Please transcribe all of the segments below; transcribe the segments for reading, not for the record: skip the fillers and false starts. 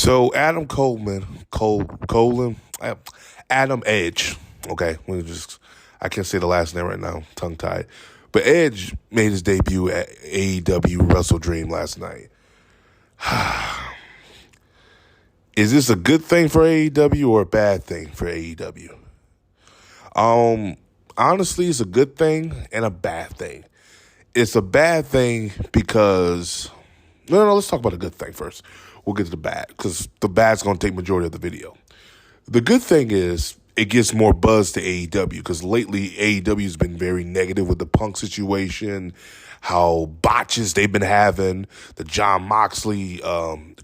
So Adam Edge. Okay, I can't say the last name right now, tongue tied. But Edge made his debut at AEW Wrestle Dream last night. Is this a good thing for AEW or a bad thing for AEW? Honestly, it's a good thing and a bad thing. It's a bad thing because no, let's talk about the good thing first. We'll get to the bad because the bad's going to take majority of the video. The good thing is it gives more buzz to AEW because lately AEW has been very negative with the Punk situation, how botches they've been having, the John Moxley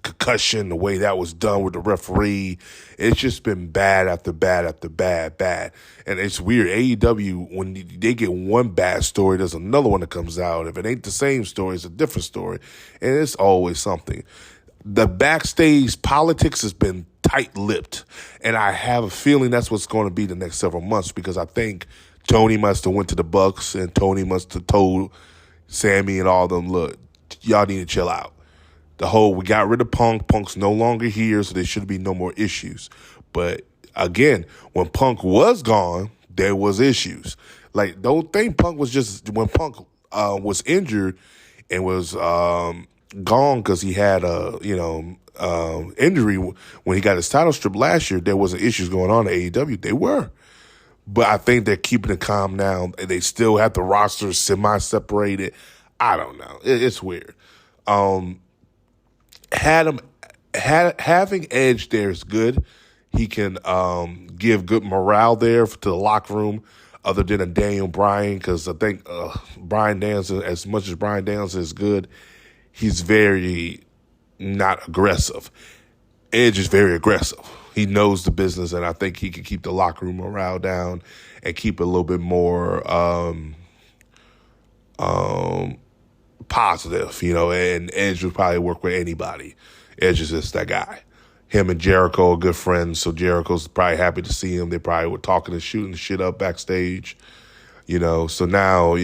concussion, the way that was done with the referee. It's just been bad after bad after bad. And it's weird. AEW, when they get one bad story, there's another one that comes out. If it ain't the same story, it's a different story. And it's always something. The backstage politics has been tight-lipped, and I have a feeling that's what's going to be the next several months because I think Tony must have went to the Bucks and Tony must have told Sammy and all them, look, y'all need to chill out. We got rid of Punk. Punk's no longer here, so there should be no more issues. But again, when Punk was gone, there was issues. Like, don't think Punk was just, when Punk was injured and was gone because he had a, injury when he got his title strip last year, there wasn't issues going on at AEW. They were. But I think they're keeping it calm now. They still have the roster semi-separated. I don't know. It's weird. Having Edge there is good. He can give good morale there to the locker room other than a Daniel Bryan because I think Bryan Danielson, as much as Bryan Danielson is good, he's very not aggressive. Edge is very aggressive. He knows the business, and I think he can keep the locker room morale down and keep it a little bit more positive, and Edge would probably work with anybody. Edge is just that guy. Him and Jericho are good friends, so Jericho's probably happy to see him. They probably were talking and shooting shit up backstage, So now,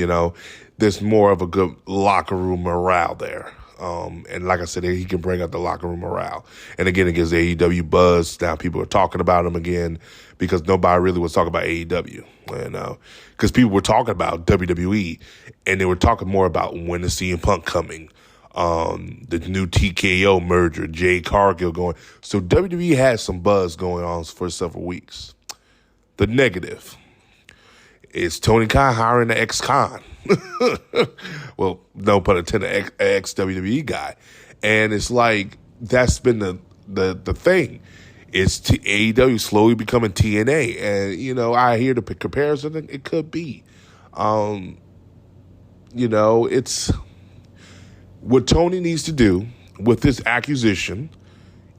there's more of a good locker room morale there. And like I said, he can bring up the locker room morale. And again, it gives AEW buzz. Now people are talking about him again because nobody really was talking about AEW. Because people were talking about WWE, and they were talking more about when is CM Punk coming, the new TKO merger, Jay Cargill going. So WWE has some buzz going on for several weeks. The negative is Tony Khan hiring the ex-Con. Well, no pun intended, ex-WWE guy. And it's like, that's been the thing. It's AEW slowly becoming TNA. And, I hear the comparison, it could be. It's what Tony needs to do with this acquisition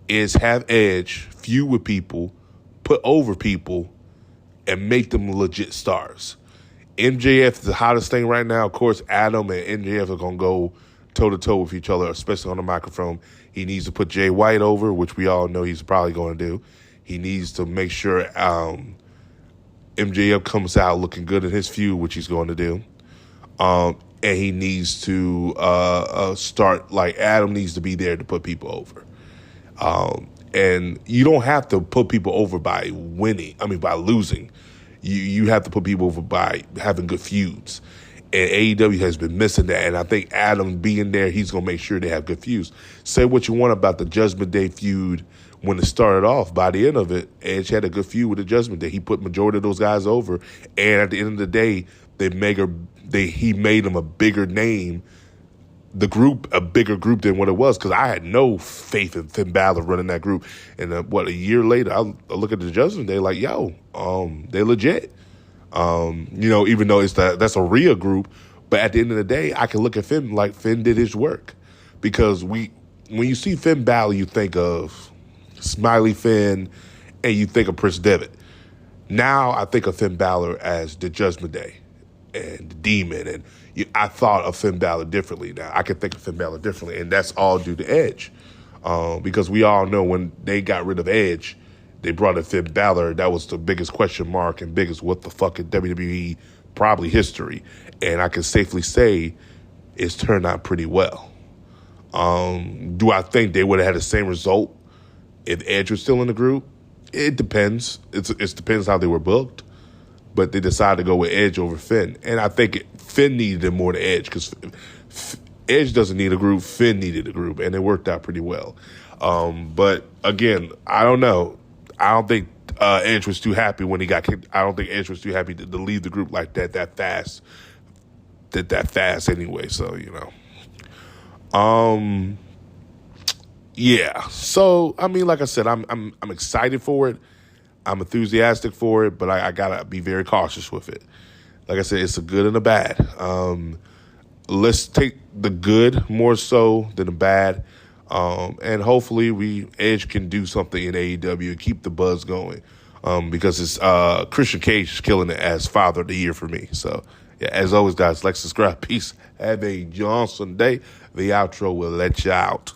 is have Edge feud with people, put over people, and make them legit stars. MJF is the hottest thing right now. Of course, Adam and MJF are going to go toe-to-toe with each other, especially on the microphone. He needs to put Jay White over, which we all know he's probably going to do. He needs to make sure MJF comes out looking good in his feud, which he's going to do. And he needs to start, like Adam needs to be there to put people over. And you don't have to put people over by losing. You have to put people over by having good feuds. And AEW has been missing that. And I think Adam being there, he's going to make sure they have good feuds. Say what you want about the Judgment Day feud when it started off. By the end of it, Edge had a good feud with the Judgment Day. He put majority of those guys over. And at the end of the day, he made them a bigger name, the group, a bigger group than what it was, because I had no faith in Finn Balor running that group. And a year later, I look at the Judgment Day like, they legit. Even though that's a real group, but at the end of the day, I can look at Finn like Finn did his work, because when you see Finn Balor, you think of Smiley Finn, and you think of Prince Devitt. Now I think of Finn Balor as the Judgment Day and the Demon, and I thought of Finn Balor differently now. I can think of Finn Balor differently, and that's all due to Edge. Because we all know when they got rid of Edge, they brought in Finn Balor. That was the biggest question mark and biggest what the fuck in WWE probably history. And I can safely say it's turned out pretty well. Do I think they would have had the same result If Edge was still in the group, it depends. It depends how they were booked. But they decided to go with Edge over Finn. And I think Finn needed it more than Edge because Edge doesn't need a group. Finn needed a group, and it worked out pretty well. But, again, I don't know. I don't think Edge was too happy when he got kicked. I don't think Edge was too happy to leave the group like that fast. That fast anyway, so, yeah. So, I mean, like I said, I'm excited for it. I'm enthusiastic for it, but I gotta be very cautious with it. Like I said, it's a good and a bad. Let's take the good more so than the bad, and hopefully Edge can do something in AEW and keep the buzz going. Because it's Christian Cage is killing it as Father of the Year for me. So yeah, as always, guys, like, subscribe, peace, have a Johnson day. The outro will let you out.